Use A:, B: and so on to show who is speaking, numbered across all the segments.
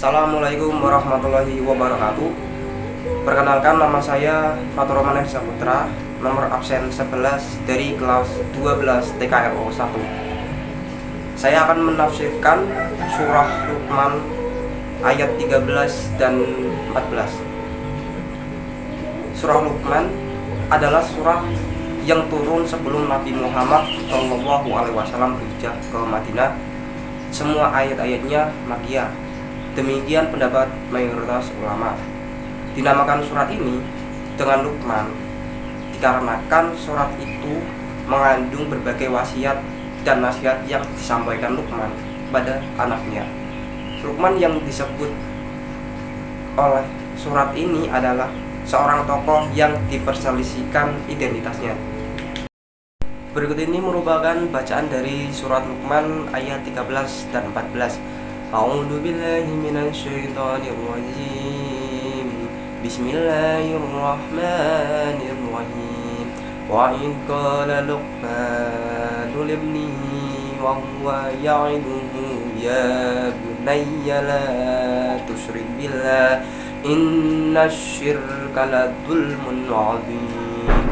A: Assalamualaikum warahmatullahi wabarakatuh. Perkenalkan, nama saya Fatur Rahman Saputra, nomor absen 11 dari kelas 12 TKRO 1. Saya akan menafsirkan surah Luqman ayat 13 dan 14. Surah Luqman adalah surah yang turun sebelum Nabi Muhammad SAW berhijrah ke Madinah. Semua ayat-ayatnya Makkiyah. Demikian pendapat mayoritas ulama. Dinamakan surat ini dengan Luqman dikarenakan surat itu mengandung berbagai wasiat dan nasihat yang disampaikan Luqman pada anaknya. Luqman yang disebut oleh surat ini adalah seorang tokoh yang diperselisihkan identitasnya. Berikut ini merupakan bacaan dari surat Luqman ayat 13 dan 14. A'udzu billahi minasyaitonir rajim. Bismillahirrahmanirrahim. Wa in qala Luqmanu libnihi wa huwa ya'iduhu ya bunayya la tusyrik billah innasyirka ladzulmun 'adzim.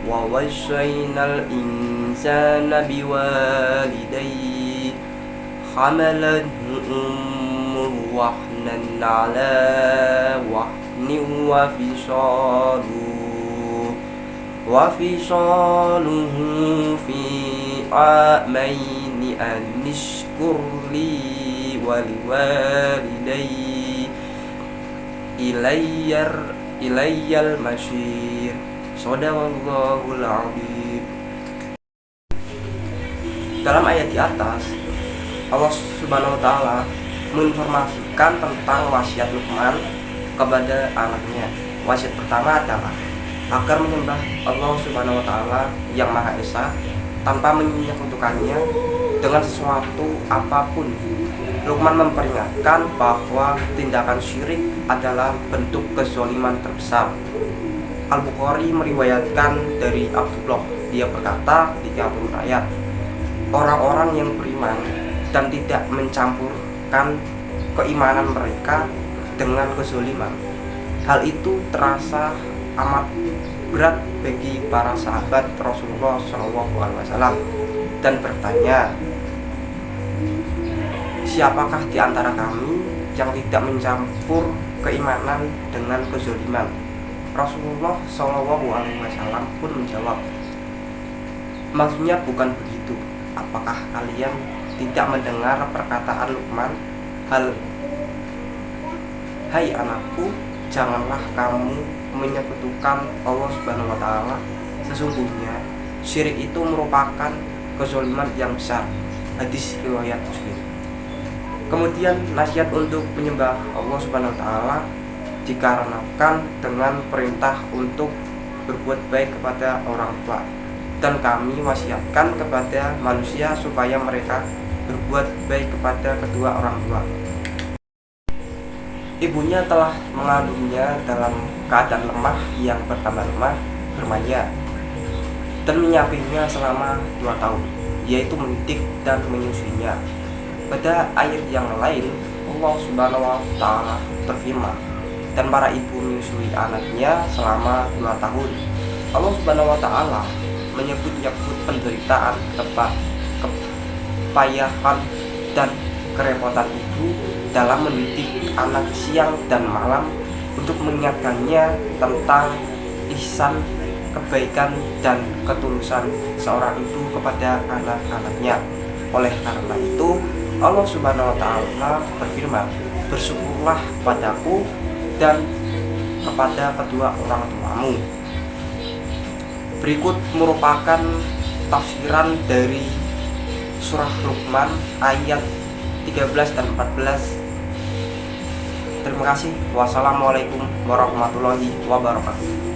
A: Wa wassaynal insana biwalidayhi hamalathu ummuhu wahnan 'ala wahnin wa fisaluhu fi amaini an ishkur li wa liwalidayya ilayyal masyir. Shadaqallahul 'adzim. Dalam ayat di atas, Allah Subhanahu wa Ta'ala menginformasikan tentang wasiat Luqman kepada anaknya. Wasiat pertama adalah agar menyembah Allah Subhanahu wa Ta'ala yang Maha Esa tanpa menyekutukannya dengan sesuatu apapun. Luqman memperingatkan bahwa tindakan syirik adalah bentuk kezaliman terbesar. Al-Bukhari meriwayatkan dari Abdullah, dia berkata ketika turun ayat, orang-orang yang beriman dan tidak mencampurkan keimanan mereka dengan kezaliman, hal itu terasa amat berat bagi para sahabat Rasulullah SAW dan bertanya, siapakah di antara kami yang tidak mencampur keimanan dengan kezaliman? Rasulullah SAW pun menjawab, maksudnya bukan begitu. Apakah kalian tidak mendengar perkataan Luqman? Hai anakku, janganlah kamu menyekutukan Allah Subhanahu wa Ta'ala. Sesungguhnya syirik itu merupakan kezaliman yang besar. Hadis riwayat Muslim. Kemudian nasihat untuk menyembah Allah Subhanahu wa Ta'ala dikarenakan dengan perintah untuk berbuat baik kepada orang tua, dan kami wasiatkan kepada manusia supaya mereka berbuat baik kepada kedua orang tua. Ibunya telah mengandungnya dalam keadaan lemah yang bertambah lemah, bermanja, dan menyapinya selama 2 tahun, yaitu mendidik dan menyusuinya. Pada ayat yang lain, Allah Subhanahu wa Ta'ala berfirman, dan para ibu menyusui anaknya selama 2 tahun. Allah Subhanahu wa Ta'ala menyebut-nyebut penderitaan, kepayahan dan kerepotan ibu dalam mendidik anak siang dan malam untuk mengingatkannya tentang ihsan, kebaikan dan ketulusan seorang ibu kepada anak-anaknya. Oleh karena itu, Allah Subhanahu wa Ta'ala berfirman, bersyukurlah padaku dan kepada kedua orang tuamu. Berikut merupakan tafsiran dari surah Luqman ayat 13 dan 14. Terima kasih. Wassalamualaikum warahmatullahi wabarakatuh.